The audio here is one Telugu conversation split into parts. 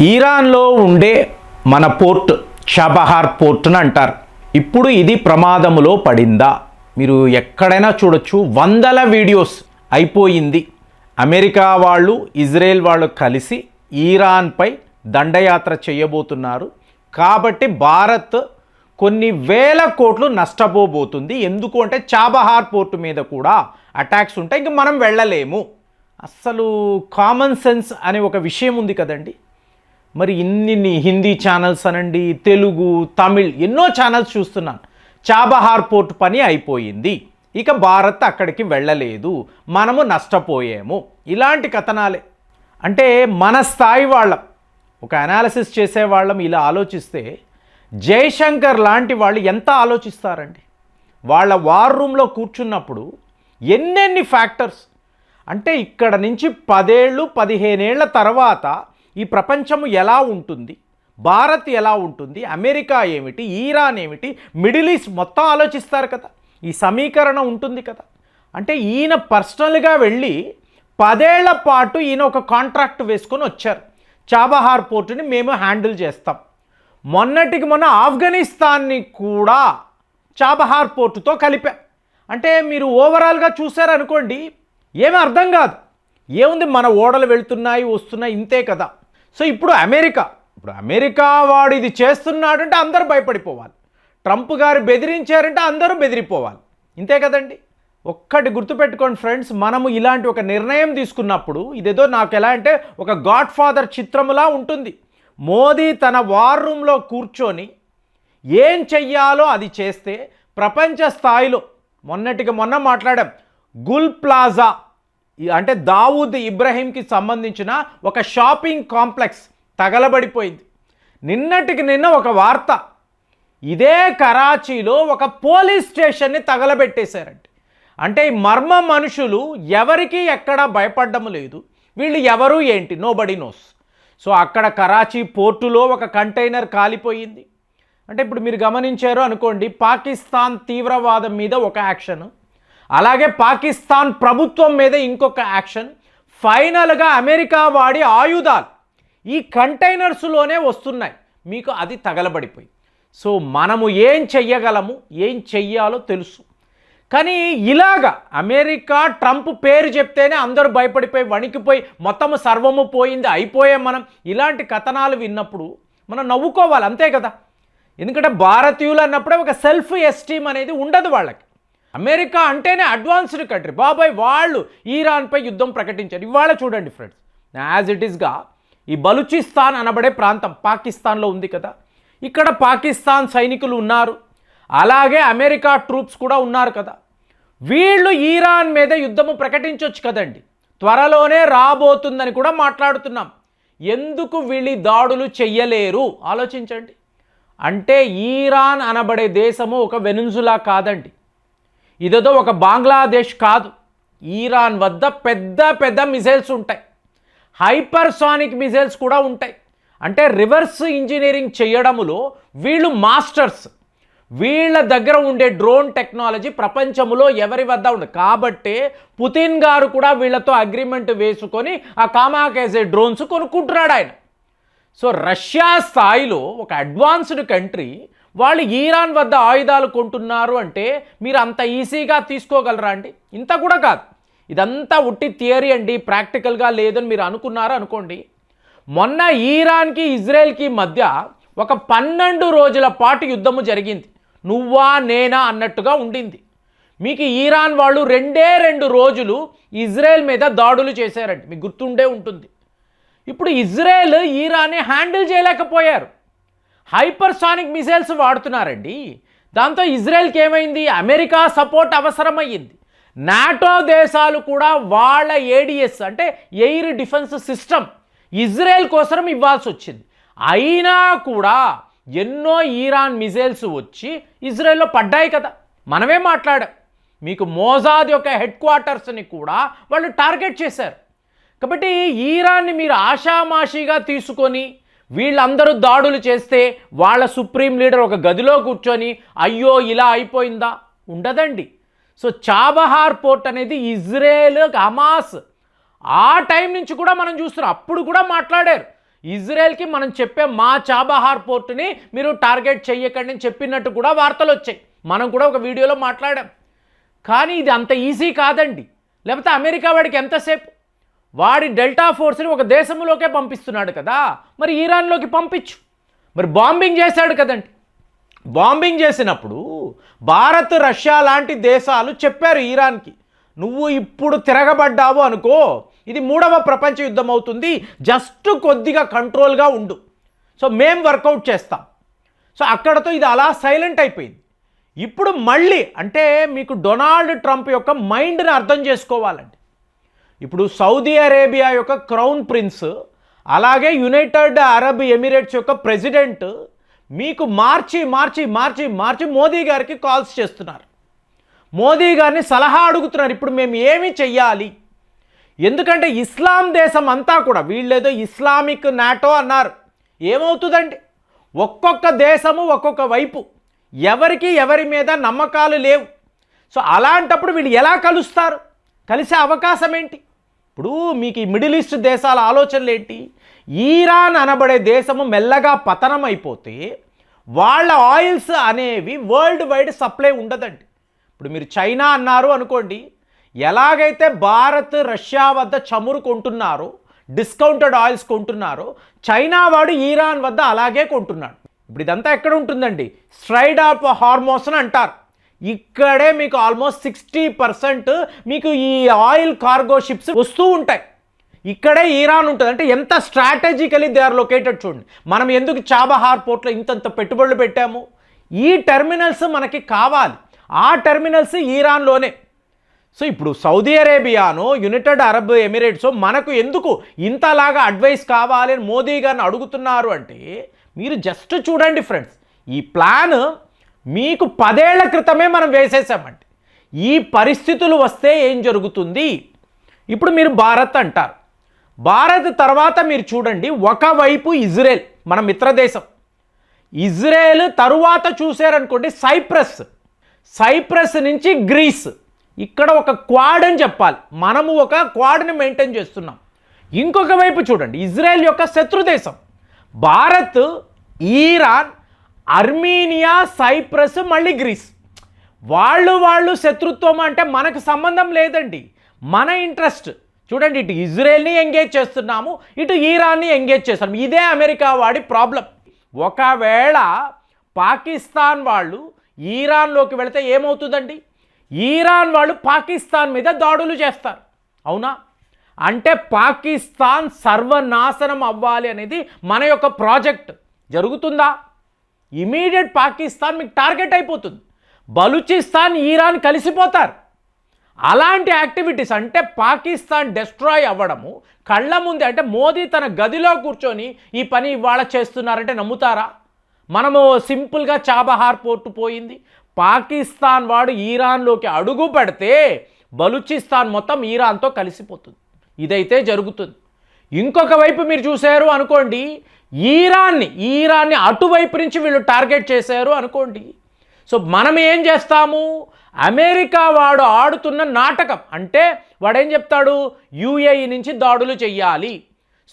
ఇరాన్లో ఉండే మన పోర్ట్ చాబహార్ పోర్ట్ని అంటారు. ఇప్పుడు ఇది ప్రమాదములో పడిందా? మీరు ఎక్కడైనా చూడొచ్చు, వందల వీడియోస్ అయిపోయింది. అమెరికా వాళ్ళు, ఇజ్రాయెల్ వాళ్ళు కలిసి ఇరాన్పై దండయాత్ర చేయబోతున్నారు. కాబట్టి భారత్ కొన్ని వేల కోట్లు నష్టపోబోతుంది. ఎందుకు అంటే చాబహార్ పోర్టు మీద కూడా అటాక్స్ ఉంటాయి, ఇంక మనం వెళ్ళలేము. అస్సలు కామన్ సెన్స్ అనే ఒక విషయం ఉంది కదండి. మరి ఇన్ని హిందీ ఛానల్స్ అనండి, తెలుగు, తమిళ్ ఎన్నో ఛానల్స్ చూస్తున్నాను. చాబహార్ పోర్ట్ పని అయిపోయింది, ఇక భారత్ అక్కడికి వెళ్ళలేదు, మనము నష్టపోయాము, ఇలాంటి కథనాలే. అంటే మన స్థాయి వాళ్ళం, ఒక అనాలిసిస్ చేసేవాళ్ళం ఇలా ఆలోచిస్తే జయశంకర్ లాంటి వాళ్ళు ఎంత ఆలోచిస్తారండి. వాళ్ళ వార్ రూమ్లో కూర్చున్నప్పుడు ఎన్నెన్ని ఫ్యాక్టర్స్, అంటే ఇక్కడ నుంచి 10 ఏళ్ళు 15 ఏళ్ల తర్వాత ఈ ప్రపంచము ఎలా ఉంటుంది, భారత్ ఎలా ఉంటుంది, అమెరికా ఏమిటి, ఇరాన్ ఏమిటి, మిడిల్ ఈస్ట్ మొత్తం ఆలోచిస్తారు కదా. ఈ సమీకరణం ఉంటుంది కదా. అంటే ఈయన పర్సనల్గా వెళ్ళి 10 ఏళ్ల పాటు ఈయన ఒక కాంట్రాక్ట్ వేసుకొని వచ్చారు. చాబహార్ పోర్టుని మేము హ్యాండిల్ చేస్తాం. మొన్నటికి మొన్న ఆఫ్ఘనిస్తాన్ని కూడా చాబహార్ పోర్టుతో కలిపాం. అంటే మీరు ఓవరాల్గా చూసారనుకోండి, ఏమీ అర్థం కాదు. ఏముంది, మన ఓడలు వెళ్తున్నాయి వస్తున్నాయి, ఇంతే కదా. సో ఇప్పుడు అమెరికా వాడు ఇది చేస్తున్నాడంటే అందరూ భయపడిపోవాలి. ట్రంప్ గారు బెదిరించారంటే అందరూ బెదిరిపోవాలి, ఇంతే కదండి. ఒక్కటి గుర్తుపెట్టుకోండి ఫ్రెండ్స్, మనము ఇలాంటి ఒక నిర్ణయం తీసుకున్నప్పుడు ఇదేదో నాకు ఎలా అంటే ఒక గాడ్ ఫాదర్ చిత్రములా ఉంటుంది. మోదీ తన వార్ రూమ్లో కూర్చొని ఏం చెయ్యాలో అది చేస్తే ప్రపంచ స్థాయిలో మొన్నటికి మొన్న మాట్లాడాం, గుల్ ప్లాజా అంటే దావూద్ ఇబ్రహీంకి సంబంధించిన ఒక షాపింగ్ కాంప్లెక్స్ తగలబడిపోయింది. నిన్నటికి నిన్న ఒక వార్త, ఇదే కరాచీలో ఒక పోలీస్ స్టేషన్ని తగలబెట్టేశారంటే. అంటే ఈ మర్మ మనుషులు ఎవరికి ఎక్కడ భయపడడం లేదు, వీళ్ళు ఎవరు ఏంటి, నోబడీ నోస్. సో అక్కడ కరాచీ పోర్టులో ఒక కంటైనర్ కాలిపోయింది. అంటే ఇప్పుడు మీరు గమనించారు అనుకోండి, పాకిస్తాన్ తీవ్రవాదం మీద ఒక యాక్షన్, అలాగే పాకిస్తాన్ ప్రభుత్వం మీద ఇంకొక యాక్షన్, ఫైనల్గా అమెరికా వాడి ఆయుధాలు ఈ కంటైనర్స్లోనే వస్తున్నాయి, మీకు అది తగలబడిపోయి. సో మనము ఏం చెయ్యగలము, ఏం చెయ్యాలో తెలుసు. కానీ ఇలాగా అమెరికా ట్రంప్ పేరు చెప్తేనే అందరూ భయపడిపోయి వణికిపోయి మొత్తము సర్వము పోయింది, అయిపోయాం మనం, ఇలాంటి కథనాలు విన్నప్పుడు మనం నవ్వుకోవాలి, అంతే కదా. ఎందుకంటే భారతీయులు అన్నప్పుడే ఒక సెల్ఫ్ ఎస్టీమ్ అనేది ఉండదు వాళ్ళకి. అమెరికా అంటేనే అడ్వాన్స్డ్ కంట్రీ బాబాయ్, వాళ్ళు ఇరాన్పై యుద్ధం ప్రకటించారు. ఇవాళ చూడండి ఫ్రెండ్స్, యాజ్ ఇట్ ఈస్గా ఈ బలూచిస్తాన్ అనబడే ప్రాంతం పాకిస్తాన్లో ఉంది కదా, ఇక్కడ పాకిస్తాన్ సైనికులు ఉన్నారు, అలాగే అమెరికా ట్రూప్స్ కూడా ఉన్నారు కదా. వీళ్ళు ఇరాన్ మీద యుద్ధము ప్రకటించవచ్చు కదండి, త్వరలోనే రాబోతుందని కూడా మాట్లాడుతున్నాం. ఎందుకు వీళ్ళు దాడులు చెయ్యలేరు ఆలోచించండి. అంటే ఇరాన్ అనబడే దేశము ఒక వెనుజులా కాదండి, ఇదేదో ఒక బంగ్లాదేశ్ కాదు. ఇరాన్ వద్ద పెద్ద పెద్ద మిసైల్స్ ఉంటాయి, హైపర్సానిక్ మిసైల్స్ కూడా ఉంటాయి. అంటే రివర్స్ ఇంజనీరింగ్ చేయడములో వీళ్ళు మాస్టర్స్. వీళ్ళ దగ్గర ఉండే డ్రోన్ టెక్నాలజీ ప్రపంచంలో ఎవరి వద్ద ఉండదు. కాబట్టే పుతిన్ గారు కూడా వీళ్ళతో అగ్రిమెంట్ వేసుకొని ఆ కామాకేజే డ్రోన్స్ కొనుక్కుంటున్నాడు ఆయన. సో రష్యా స్థాయిలో ఒక అడ్వాన్స్డ్ కంట్రీ వాళ్ళు ఇరాన్ వద్ద ఆయుధాలు కొంటున్నారు అంటే మీరు అంత ఈజీగా తీసుకోగలరా అండి? ఇంత కూడా కాదు, ఇదంతా ఉట్టి థియరీ అండి, ప్రాక్టికల్గా లేదని మీరు అనుకున్నారు అనుకోండి. మొన్న ఇరాన్కి ఇజ్రాయెల్కి మధ్య ఒక 12 రోజుల పాటు యుద్ధము జరిగింది, నువ్వా నేనా అన్నట్టుగా ఉండింది. మీకు ఇరాన్ వాళ్ళు 2 రోజులు ఇజ్రాయెల్ మీద దాడులు చేశారండి, మీకు గుర్తుండే ఉంటుంది. ఇప్పుడు ఇజ్రాయెల్ ఇరాన్ని హ్యాండిల్ చేయలేకపోయారు, హైపర్సానిక్ మిసైల్స్ వాడుతున్నారండి. దాంతో ఇజ్రాయెల్కి ఏమైంది, అమెరికా సపోర్ట్ అవసరమయ్యింది. నాటో దేశాలు కూడా వాళ్ళ ఏడిఎస్ అంటే ఎయిర్ డిఫెన్స్ సిస్టమ్ ఇజ్రాయెల్ కోసం ఇవ్వాల్సి వచ్చింది. అయినా కూడా ఎన్నో ఇరాన్ మిసైల్స్ వచ్చి ఇజ్రాయెల్లో పడ్డాయి కదా. మనమే మాట్లాడాం, మీకు మోసాద్ యొక్క హెడ్ క్వార్టర్స్ని కూడా వాళ్ళు టార్గెట్ చేశారు. కాబట్టి ఇరాన్ని మీరు ఆషామాషిగా తీసుకొని వీళ్ళందరూ దాడులు చేస్తే వాళ్ళ సుప్రీం లీడర్ ఒక గదిలో కూర్చొని అయ్యో ఇలా అయిపోయిందా, ఉండదండి. సో చాబహార్ పోర్ట్ అనేది ఇజ్రాయెల్ హమాస్ ఆ టైం నుంచి కూడా మనం చూస్తున్నాం. అప్పుడు కూడా మాట్లాడారు, ఇజ్రాయెల్కి మనం చెప్పే మా చాబహార్ పోర్టుని మీరు టార్గెట్ చెయ్యకండి అని చెప్పినట్టు కూడా వార్తలు వచ్చాయి. మనం కూడా ఒక వీడియోలో మాట్లాడాం. కానీ ఇది అంత ఈజీ కాదండి. లేకపోతే అమెరికా వాడికి ఎంతసేపు, వాడి డెల్టా ఫోర్స్ని ఒక దేశంలోకే పంపిస్తున్నాడు కదా, మరి ఇరాన్లోకి పంపించు. మరి బాంబింగ్ చేశాడు కదండి. బాంబింగ్ చేసినప్పుడు భారత్, రష్యా లాంటి దేశాలు చెప్పారు ఇరాన్కి, నువ్వు ఇప్పుడు తిరగబడ్డావు అనుకో ఇది 3వ ప్రపంచ యుద్ధం అవుతుంది, జస్ట్ కొద్దిగా కంట్రోల్గా ఉండు, సో మేం వర్కౌట్ చేస్తాం. సో అక్కడతో ఇది అలా సైలెంట్ అయిపోయింది. ఇప్పుడు మళ్ళీ అంటే మీకు డొనాల్డ్ ట్రంప్ యొక్క మైండ్ని అర్థం చేసుకోవాలండి. ఇప్పుడు సౌదీ అరేబియా యొక్క క్రౌన్ ప్రిన్స్, అలాగే యునైటెడ్ అరబ్ ఎమిరేట్స్ యొక్క ప్రెసిడెంట్ మీకు మార్చి మోదీ గారికి కాల్స్ చేస్తున్నారు. మోదీ గారిని సలహా అడుగుతున్నారు, ఇప్పుడు మేము ఏమి చెయ్యాలి. ఎందుకంటే ఇస్లాం దేశం అంతా కూడా, వీళ్ళేదో ఇస్లామిక్ నాటో అన్నారు, ఏమవుతుందండి, ఒక్కొక్క దేశము ఒక్కొక్క వైపు, ఎవరికి ఎవరి మీద నమ్మకాలు లేవు. సో అలాంటప్పుడు వీళ్ళు ఎలా కలుస్తారు, కలిసే అవకాశం ఏంటి? ఇప్పుడు మీకు ఈ మిడిల్ ఈస్ట్ దేశాల ఆలోచనలు ఏంటి? ఈరాన్ అనబడే దేశము మెల్లగా పతనం అయిపోతే వాళ్ళ ఆయిల్స్ అనేవి వరల్డ్ వైడ్ సప్లై ఉండదండి. ఇప్పుడు మీరు చైనా అన్నారు అనుకోండి, ఎలాగైతే భారత్ రష్యా వద్ద చమురు కొంటున్నారో, డిస్కౌంటెడ్ ఆయిల్స్ కొంటున్నారో, చైనా వాడు ఈరాన్ వద్ద అలాగే కొంటున్నాడు. ఇప్పుడు ఇదంతా ఎక్కడ ఉంటుందండి? స్ట్రైట్ ఆఫ్ హార్మోస్ అని అంటారు. ఇక్కడే మీకు ఆల్మోస్ట్ 60% మీకు ఈ ఆయిల్ కార్గో షిప్స్ వస్తూ ఉంటాయి. ఇక్కడే ఈరాన్ ఉంటుంది. అంటే ఎంత స్ట్రాటజికలీ దే ఆర్ లొకేటెడ్ చూడండి. మనం ఎందుకు చాబహార్ పోర్ట్లో ఇంతంత పెట్టుబడులు పెట్టాము? ఈ టెర్మినల్స్ మనకి కావాలి, ఆ టెర్మినల్స్ ఈరాన్లోనే. సో ఇప్పుడు సౌదీ అరేబియానో యునైటెడ్ అరబ్ ఎమిరేట్స్ మనకు ఎందుకు ఇంతలాగా అడ్వైస్ కావాలి అని మోదీ గారిని అడుగుతున్నారు అంటే, మీరు జస్ట్ చూడండి ఫ్రెండ్స్, ఈ ప్లాన్ మీకు 10 ఏళ్ల క్రితమే మనం వేసేసామండి. ఈ పరిస్థితులు వస్తే ఏం జరుగుతుంది? ఇప్పుడు మీరు భారత్ అంటారు, భారత్ తర్వాత మీరు చూడండి, ఒకవైపు ఇజ్రాయెల్ మన మిత్రదేశం, ఇజ్రాయెల్ తరువాత చూసారనుకోండి సైప్రస్ నుంచి గ్రీస్, ఇక్కడ ఒక క్వాడ్ అని చెప్పాలి, మనము ఒక క్వాడ్ని మెయింటైన్ చేస్తున్నాం. ఇంకొక వైపు చూడండి, ఇజ్రాయెల్ యొక్క శత్రుదేశం భారత్, ఈరాన్, అర్మీనియా, సైప్రస్, మళ్ళీ గ్రీస్. వాళ్ళు శత్రుత్వం అంటే మనకు సంబంధం లేదండి. మన ఇంట్రెస్ట్ చూడండి, ఇటు ఇజ్రాయెల్ని ఎంగేజ్ చేస్తున్నాము, ఇటు ఈరాన్ని ఎంగేజ్ చేస్తున్నాము. ఇదే అమెరికా వాడి ప్రాబ్లం. ఒకవేళ పాకిస్తాన్ వాళ్ళు ఈరాన్లోకి వెళితే ఏమవుతుందండి? ఈరాన్ వాళ్ళు పాకిస్తాన్ మీద దాడులు చేస్తారు, అవునా? అంటే పాకిస్తాన్ సర్వనాశనం అవ్వాలి అనేది మన యొక్క ప్రాజెక్ట్. జరుగుతుందా? ఇమీడియట్ పాకిస్తాన్ మీకు టార్గెట్ అయిపోతుంది. బలూచిస్తాన్, ఇరాన్ కలిసిపోతారు. అలాంటి యాక్టివిటీస్ అంటే పాకిస్తాన్ డెస్ట్రాయ్ అవ్వడము కళ్ళ ముందే. అంటే మోదీ తన గదిలో కూర్చొని ఈ పని ఇవాళ చేస్తున్నారంటే నమ్ముతారా? మనము సింపుల్గా చాబహార్ పోర్టు పోయింది, పాకిస్తాన్ వాడు ఈరాన్లోకి అడుగు పెడితే బలూచిస్తాన్ మొత్తం ఈరాన్తో కలిసిపోతుంది. ఇదైతే జరుగుతుంది. ఇంకొక వైపు మీరు చూశారు అనుకోండి, ఈరాన్ని అటువైపు నుంచి వీళ్ళు టార్గెట్ చేశారు అనుకోండి. సో మనం ఏం చేస్తాము? అమెరికా వాడు ఆడుతున్న నాటకం అంటే వాడేం చెప్తాడు? యుఏఈ నుంచి దాడులు చెయ్యాలి,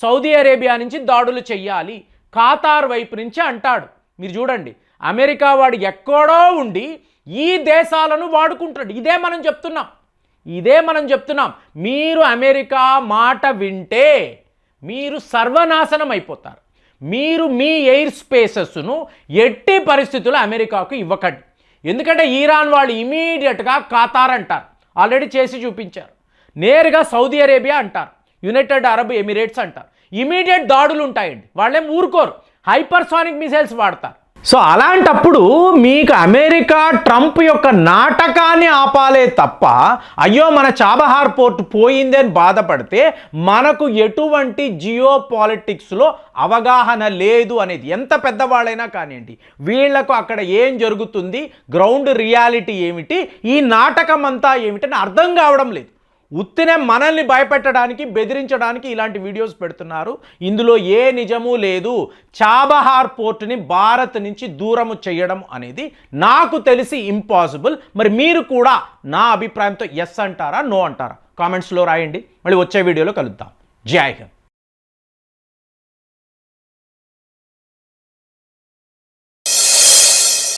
సౌదీ అరేబియా నుంచి దాడులు చెయ్యాలి, ఖతార్ వైపు నుంచి అంటాడు. మీరు చూడండి, అమెరికా వాడు ఎక్కడో ఉండి ఈ దేశాలను వాడుకుంటాడు. ఇదే మనం చెప్తున్నాం. మీరు అమెరికా మాట వింటే మీరు సర్వనాశనం అయిపోతారు. మీరు మీ ఎయిర్ స్పేసెస్ను ఎట్టి పరిస్థితుల్లో అమెరికాకు ఇవ్వకండి. ఎందుకంటే ఈరాన్ వాళ్ళు ఇమీడియట్గా ఖతార్ అంటారు, ఆల్రెడీ చేసి చూపించారు. నేరుగా సౌదీ అరేబియా అంటారు, యునైటెడ్ అరబ్ ఎమిరేట్స్ అంటారు. ఇమీడియట్ దాడులు ఉంటాయండి. వాళ్ళేం ఊరుకోరు, హైపర్సానిక్ మిసైల్స్ వాడతారు. సో అలాంటప్పుడు మీకు అమెరికా ట్రంప్ యొక్క నాటకాన్ని ఆపాలే తప్ప, అయ్యో మన చాబహార్ పోర్ట్ పోయింది అని బాధపడితే మనకు ఎటువంటి జియో పాలిటిక్స్లో అవగాహన లేదు అనేది. ఎంత పెద్దవాళ్ళైనా కానివ్వండి, వీళ్లకు అక్కడ ఏం జరుగుతుంది, గ్రౌండ్ రియాలిటీ ఏమిటి, ఈ నాటకం అంతా ఏమిటని అర్థం కావడం లేదు. ఉత్తినే మనల్ని భయపెట్టడానికి, బెదిరించడానికి ఇలాంటి వీడియోస్ పెడుతున్నారు. ఇందులో ఏ నిజము లేదు. చాబహార్ పోర్టుని భారత్ నుంచి దూరము చేయడం అనేది నాకు తెలిసి ఇంపాసిబుల్. మరి మీరు కూడా నా అభిప్రాయంతో ఎస్ అంటారా, నో అంటారా? కామెంట్స్లో రాయండి. మళ్ళీ వచ్చే వీడియోలో కలుద్దాం. జై హింద్.